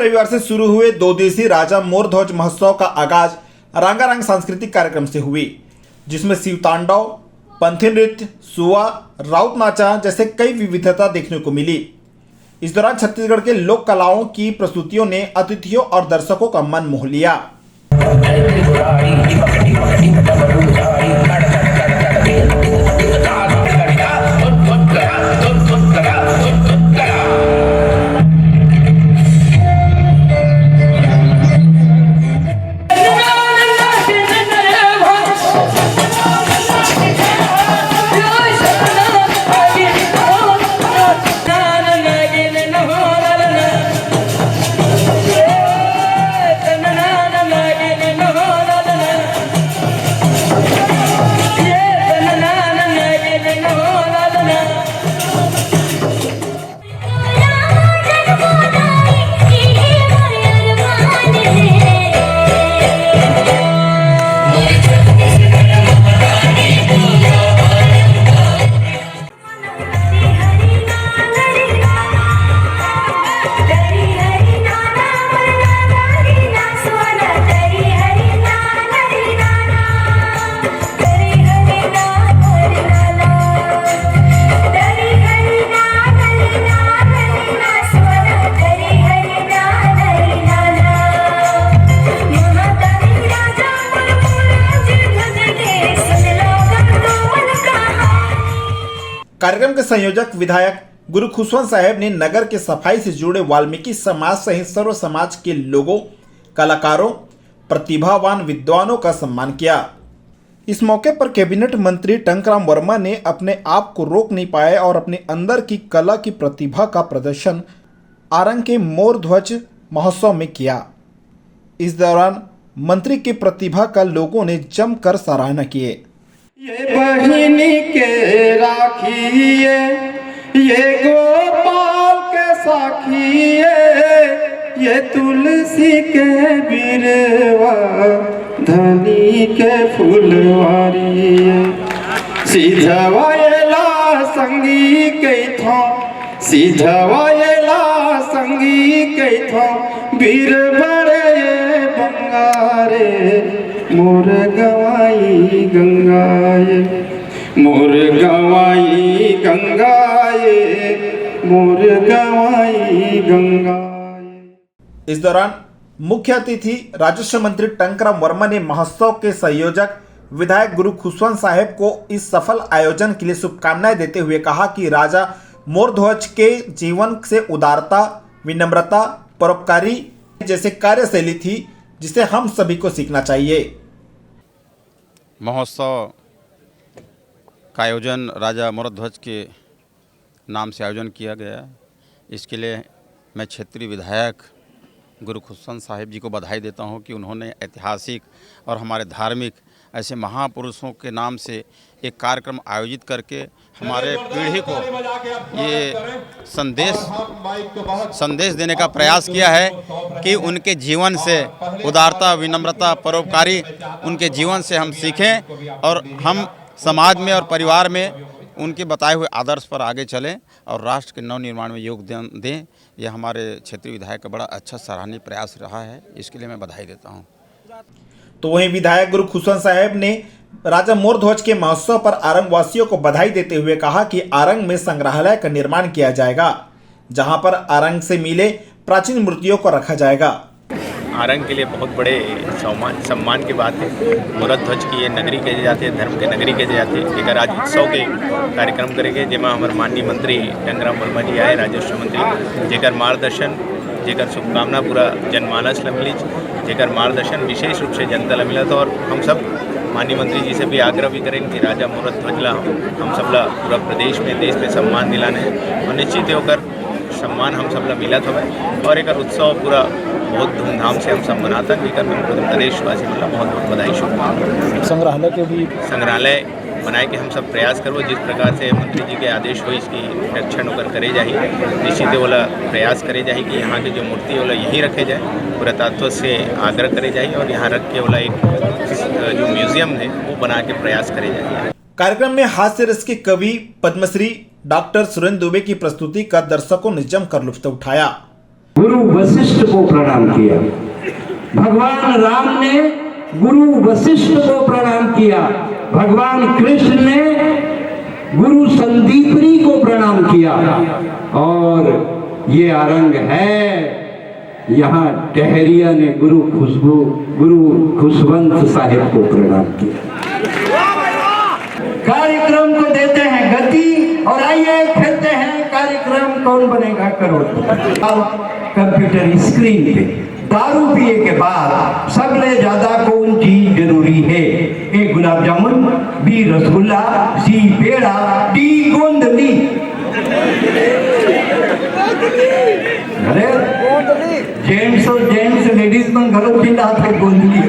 रविवार से शुरू हुए 2 दिवसीय राजा मोर ध्वज महोत्सव का आगाज रंगारंग सांस्कृतिक कार्यक्रम से हुई, जिसमें शिव तांडव, पंथी नृत्य, सुआ, राउत नाचा जैसे कई विविधता देखने को मिली। इस दौरान छत्तीसगढ़ के लोक कलाओं की प्रस्तुतियों ने अतिथियों और दर्शकों का मन मोह लिया। कार्यक्रम के संयोजक विधायक गुरु खुशवंत साहब ने नगर के सफाई से जुड़े वाल्मीकि समाज सहित सर्व समाज के लोगों, कलाकारों, प्रतिभावान विद्वानों का सम्मान किया। इस मौके पर कैबिनेट मंत्री टंकराम वर्मा ने अपने आप को रोक नहीं पाए और अपने अंदर की कला की प्रतिभा का प्रदर्शन आरंग के मोर ध्वज महोत्सव में किया। इस दौरान मंत्री की प्रतिभा का लोगों ने जमकर सराहना किए। ये बहिनी के राखिए, ये गोपाल के साखिए, ये तुलसी के बिरवा, धनी के फुलवारी, सीधवायला संगी कैथो, सीधवायला संगी कैथो, बीर बड़े बंगारे, मोर गवाई गंगाए, मोर गवाई गंगाए, मोर गवाई गंगाए। इस दौरान मुख्य अतिथि राजस्व मंत्री टंकराम वर्मा ने महोत्सव के संयोजक विधायक गुरु खुशवंत साहब को इस सफल आयोजन के लिए शुभकामनाएं देते हुए कहा कि राजा मोर ध्वज के जीवन से उदारता, विनम्रता, परोपकारी जैसे कार्यशैली थी, जिसे हम सभी को सीखना चाहिए। महोत्सव का आयोजन राजा मोर ध्वज के नाम से आयोजन किया गया। इसके लिए मैं क्षेत्रीय विधायक गुरु खुशवंत साहिब जी को बधाई देता हूं कि उन्होंने ऐतिहासिक और हमारे धार्मिक ऐसे महापुरुषों के नाम से एक कार्यक्रम आयोजित करके हमारे पीढ़ी को ये संदेश देने का प्रयास किया है कि उनके जीवन से उदारता, विनम्रता, परोपकारी उनके जीवन से हम सीखें और हम समाज में और परिवार में उनके बताए हुए आदर्श पर आगे चलें और राष्ट्र के नवनिर्माण में योगदान दें। यह हमारे क्षेत्रीय विधायक का बड़ा अच्छा सराहनीय प्रयास रहा है, इसके लिए मैं बधाई देता हूँ। तो वहीं विधायक गुरु खुशवंत साहब ने राजा मोर ध्वज के महोत्सव पर आरंग वासियों को बधाई देते हुए कहा कि आरंग में संग्रहालय का निर्माण किया जाएगा, जहां पर आरंग से मिले प्राचीन मूर्तियों को रखा जाएगा। आरंग के लिए बहुत बड़े सम्मान की बात है। मोर ध्वज की ये नगरी कहे जाते हैं, धर्म के नगरी कहे जाते हैं। एक आज उत्सव के कार्यक्रम करेंगे, जिसमें हमारे माननीय मंत्री टंकराम वर्मा जी आए, राजस्व मंत्री, जेकर मार्गदर्शन, जेकर शुभकामना पूरा जनमानस ला मिली, जेकर मार्गदर्शन विशेष रूप से जनता ला मिला। तो और हम सब माननीय मंत्री जी से भी आग्रह भी करेंगे कि राजा मोर ध्वज ला हम सब ला पूरा प्रदेश में, देश में सम्मान दिलाने और निश्चित होकर सम्मान हम सब ला मिला था और एक उत्सव पूरा बहुत धूमधाम से हम सब मनाता है। प्रदेशवासी मतलब बहुत बहुत बधाई, शुभकामनाएं। संग्रहालय के भी संग्रहालय बनाए के हम सब प्रयास करो, जिस प्रकार से मंत्री जी के आदेश हो इसकी रक्षण होकर करे जाए, निश्चित वाला प्रयास करे जाए कि यहाँ की जो मूर्ति वाला यहीं रखे जाए, पुरातत्व से आग्रह करे जाए और यहाँ रख के वाला एक जो म्यूजियम है वो बना के प्रयास करे जाए। कार्यक्रम में हास्य रस के कवि पद्मश्री डॉक्टर सुरेंद्र दुबे की प्रस्तुति का दर्शकों ने जमकर लुत्फ उठाया। गुरु वशिष्ठ को प्रणाम किया। भगवान राम ने गुरु वशिष्ठ को प्रणाम किया। भगवान कृष्ण ने गुरु संदीपनी को प्रणाम किया। और ये आरंग है, यहाँ टहरिया ने गुरु खुशवंत साहिब को प्रणाम किया। कार्यक्रम को देते हैं गति और आइए खेलते हैं कार्यक्रम कौन बनेगा करोड़पति। कंप्यूटर स्क्रीन पे दारू पिए के बाद सबसे ज्यादा कौन चीज जरूरी है? ए गुलाब जामुन, बी रसगुल्ला, सी पेड़ा, डी गोंदली। अरे जेंट्स और जेंट्स लेडीज में गलत चिल्ला थे गोंदली।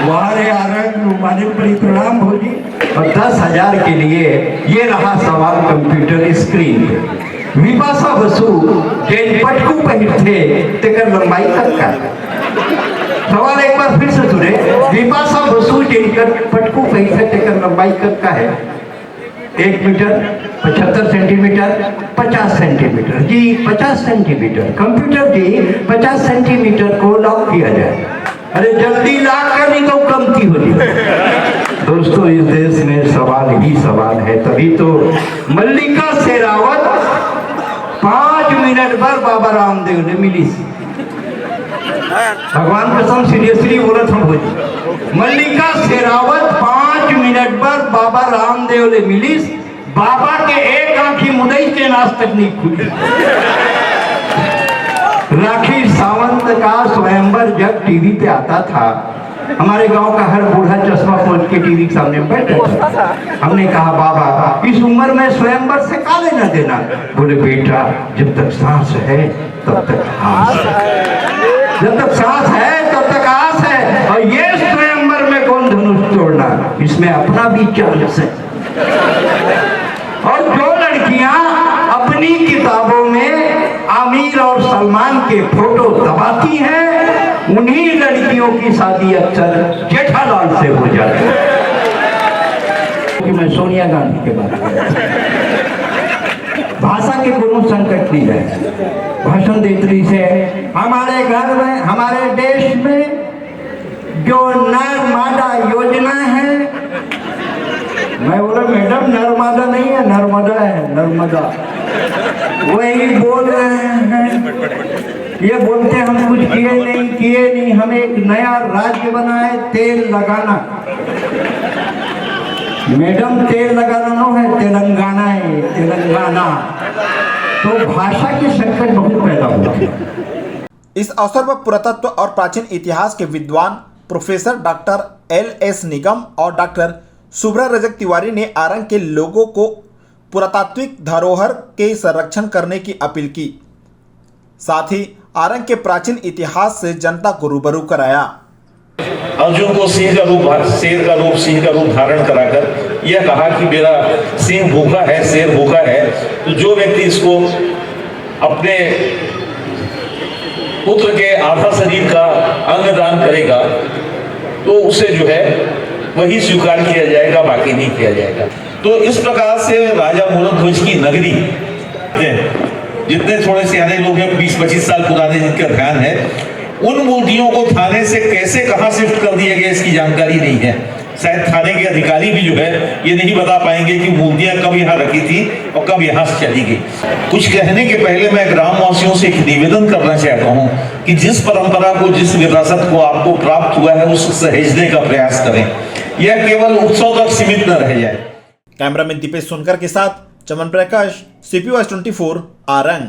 वारे आरंग माने बड़ी प्रणाम हो जी। और 10,000 के लिए ये रहा सवाल कंप्यूटर स्क्रीन पे। विपाशा बसु जेन पटकू पहिरथे तेकर लंबाई तक का सवाल एक बार फिर से सुने। विपाशा बसु जेन पटकू पहिरथे तेकर लंबाई तक का है? 1 मीटर 75 सेंटीमीटर 50 सेंटीमीटर जी 50 सेंटीमीटर। कंप्यूटर जी 50 सेंटीमीटर को लॉक किया जाए। अरे जल्दी लॉक कर, नहीं तो कमती हो जाए। दोस्तों इस देश में सवाल ही सवाल है, तभी तो मल्लिका शेरावत 5 मिनट पर बाबा रामदेव ने मिली। भगवान कसम सीरियसली बोला था भोजी। मल्लिका शेरावत 5 मिनट पर बाबा रामदेव ने मिली। बाबा के एक आंखी मुदई के नाश तक नहीं खुली। राखी सावंत का स्वयंवर जब टीवी पे आता था, हमारे गांव का हर बूढ़ा चश्मा खोल के टीवी के सामने बैठा था। हमने कहा बाबा इस उम्र में स्वयंवर से का लेना देना? बोले बेटा जब तक सांस है तब तक आस है, जब तक सांस है तब तक आस है। और ये स्वयंवर में कौन धनुष तोड़ना, इसमें अपना भी चांस है। और जो लड़कियां अपनी किताबों में आमिर और सलमान के फोटो दबाती हैं, उन्हीं लड़कियों की शादी अक्सर जेठालाल से हो जाती है। कि मैं सोनिया गांधी के बारे में भाषा के कोनो संकट नहीं है। भाषण देत्री से हमारे घर में, हमारे देश में जो नर्मदा योजना है, मैं बोला मैडम नर्मदा नहीं है, नर्मदा है, नर्मदा। वही बोल रहे हैं, ये बोलते हम कुछ किए नहीं, हम एक नया राज्य बनाए तेल लगाना। मैडम तेल लगाना नो है, तेलंगाना है, तेलंगाना। तो भाषा के संकट बहुत पैदा होते हैं। इस अवसर पर पुरातत्व और प्राचीन इतिहास के विद्वान प्रोफेसर डॉक्टर LS निगम और डॉक्टर सुब्रा रजक तिवारी ने आरंग के लोगों को पुरातात्विक धरोहर के संरक्षण करने की अपील की। साथ ही आरंग के प्राचीन इतिहास से जनता को रूबरू कराया। अर्जुन को शेर का रूप धारण कराकर यह कहा कि मेरा सिंह भूखा है, शेर भूखा है, तो जो व्यक्ति इसको अपने पुत्र के आधा शरीर का अंग दान करेगा तो उसे जो है वही स्वीकार किया जाएगा, बाकी नहीं किया जाएगा। तो इस प्रकार से राजा मूलध्वज की नगरी, जितने थोड़े सियाने लोग हैं 20-25 साल पुराने जिनका ध्यान है, उन मूर्तियों को थाने से कैसे कहां शिफ्ट कर दिया गया इसकी जानकारी नहीं है। शायद थाने के अधिकारी भी जो है ये नहीं बता पाएंगे कि मूर्तियां कब यहाँ रखी थी और कब यहाँ से चली गई। कुछ कहने के पहले मैं ग्रामवासियों से एक निवेदन करना चाहता हूँ कि जिस परंपरा को, जिस विरासत को आपको प्राप्त हुआ है उसको सहेजने का प्रयास करें। यह केवल उत्सव तक सीमित न रह जाए। कैमरामैन दीपेश सोनकर के साथ चमन प्रकाश, CPO 24 आरंग।